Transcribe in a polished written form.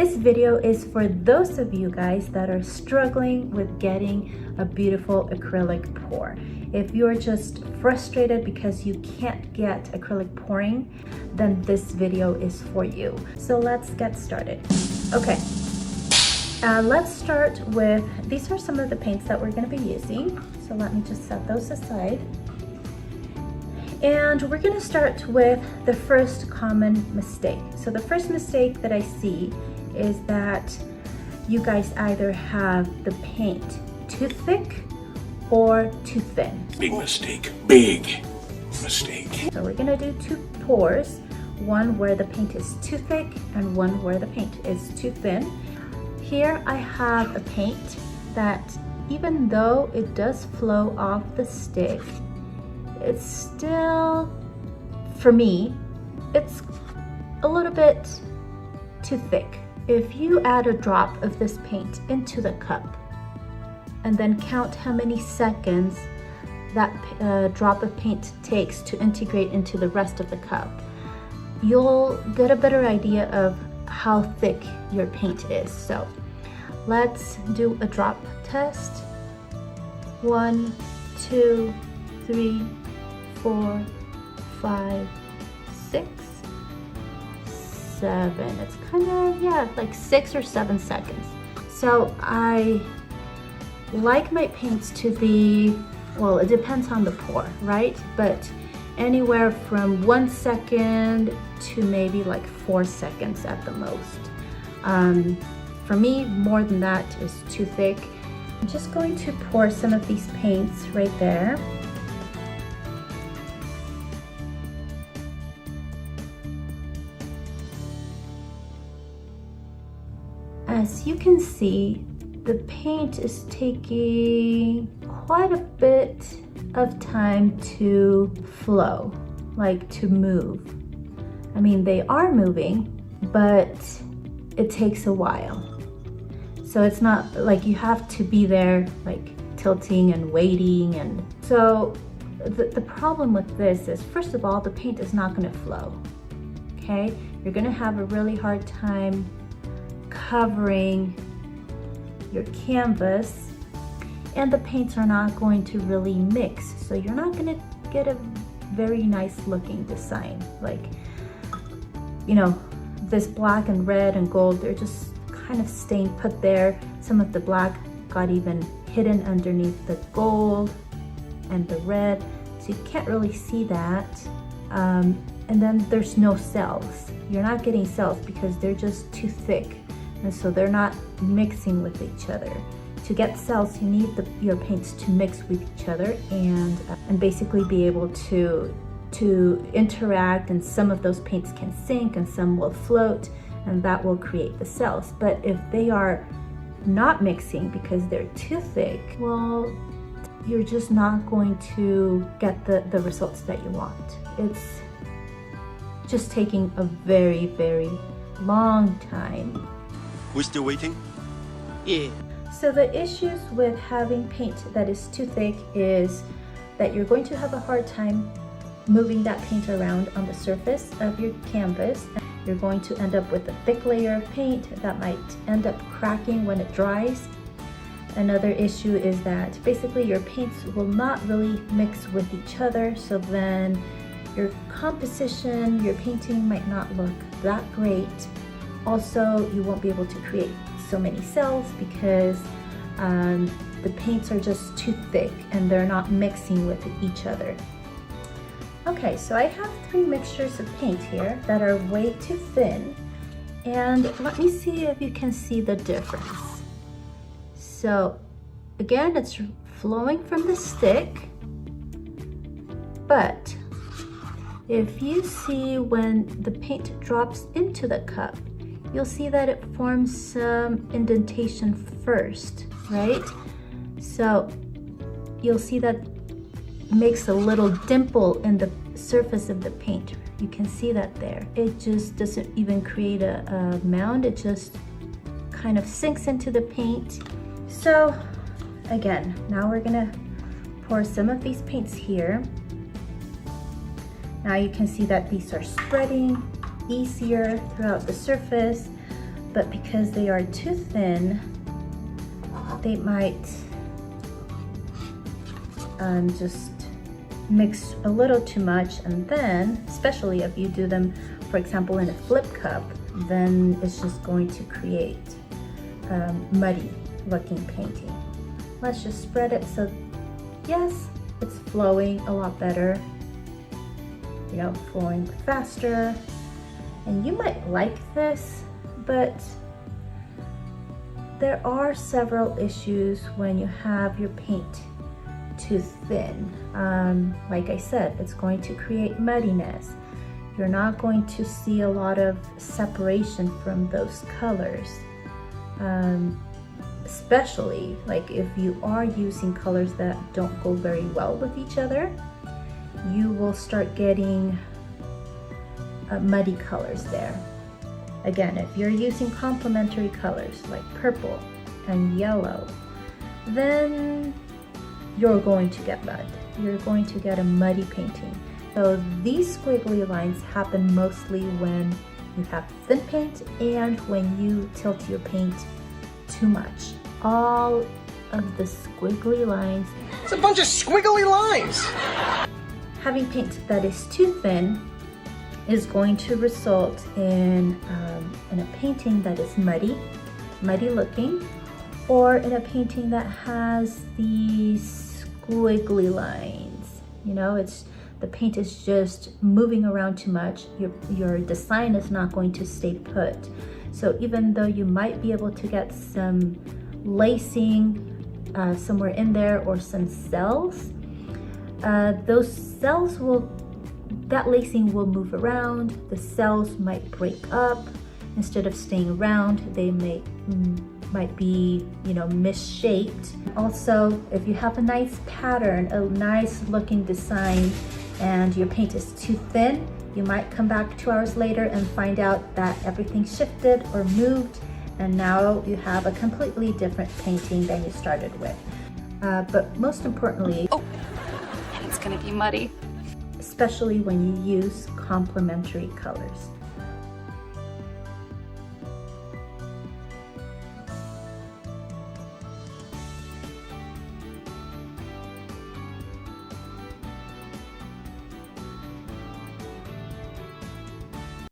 This video is for those of you guys that are struggling with getting a beautiful acrylic pour. If you're just frustrated because you can't get acrylic pouring, then this video is for you. So let's get started. Okay, let's start with, these are some of the paints that we're going to be using. So let me just set those aside. And we're going to start with the first common mistake. So the first mistake that I see is that you guys either have the paint too thick or too thin. Big mistake, big mistake. So we're gonna do two pours, one where the paint is too thick and one where the paint is too thin. Here I have a paint that, even though it does flow off the stick, it's still, for me, it's a little bit too thick. If you add a drop of this paint into the cup and then count how many seconds that drop of paint takes to integrate into the rest of the cup, you'll get a better idea of how thick your paint is. So let's do a drop test. 1, 2, 3, 4, 5, 6, 7. It's kind of, yeah, like 6 or 7 seconds. So I like my paints to be, well, it depends on the pour, right? But anywhere from 1 second to maybe like 4 seconds at the most. For me, more than that is too thick. I'm just going to pour some of these paints right there. As you can see, the paint is taking quite a bit of time to flow, like to move. I mean, they are moving, but it takes a while. So it's not like you have to be there like tilting and waiting. And so the problem with this is, first of all, the paint is not going to flow. Okay, you're going to have a really hard time covering your canvas, and the paints are not going to really mix, so you're not going to get a very nice looking design. Like, you know, this black and red and gold, they're just kind of staying put there. Some of the black got even hidden underneath the gold and the red, so you can't really see that. And then there's no cells. You're not getting cells because they're just too thick, and so they're not mixing with each other. To get cells, you need your paints to mix with each other and basically be able to interact, and some of those paints can sink and some will float, and that will create the cells. But if they are not mixing because they're too thick, well, you're just not going to get the results that you want. It's just taking a very, very long time. We're still waiting? Yeah. So the issues with having paint that is too thick is that you're going to have a hard time moving that paint around on the surface of your canvas. You're going to end up with a thick layer of paint that might end up cracking when it dries. Another issue is that basically your paints will not really mix with each other, so then your composition, your painting might not look that great. Also, you won't be able to create so many cells because the paints are just too thick and they're not mixing with each other. Okay, so I have 3 mixtures of paint here that are way too thin, and let me see if you can see the difference. So again, it's flowing from the stick, but if you see when the paint drops into the cup, you'll see that it forms some indentation first, right? So you'll see that makes a little dimple in the surface of the paint. You can see that there. It just doesn't even create a mound, it just kind of sinks into the paint. So again, now we're gonna pour some of these paints here. Now you can see that these are spreading easier throughout the surface. but because they are too thin, they might just mix a little too much, and then, especially if you do them, for example, in a flip cup, then it's just going to create muddy looking painting. Let's just spread it so, yes, it's flowing a lot better, you know, flowing faster. And you might like this, but there are several issues when you have your paint too thin. Like I said, it's going to create muddiness. You're not going to see a lot of separation from those colors. Especially like if you are using colors that don't go very well with each other, you will start getting muddy colors there. Again, if you're using complementary colors like purple and yellow, then you're going to get mud. You're going to get a muddy painting. So these squiggly lines happen mostly when you have thin paint and when you tilt your paint too much. All of the squiggly lines. It's a bunch of squiggly lines. Having paint that is too thin is going to result in a painting that is muddy looking, or in a painting that has these squiggly lines. You know, the paint is just moving around too much. Your design is not going to stay put. So even though you might be able to get some lacing somewhere in there or some cells, that lacing will move around. The cells might break up. Instead of staying around, they might be, you know, misshaped. Also, if you have a nice pattern, a nice looking design, and your paint is too thin, you might come back 2 hours later and find out that everything shifted or moved, and now you have a completely different painting than you started with. But most importantly, and it's gonna be muddy. especially when you use complementary colors.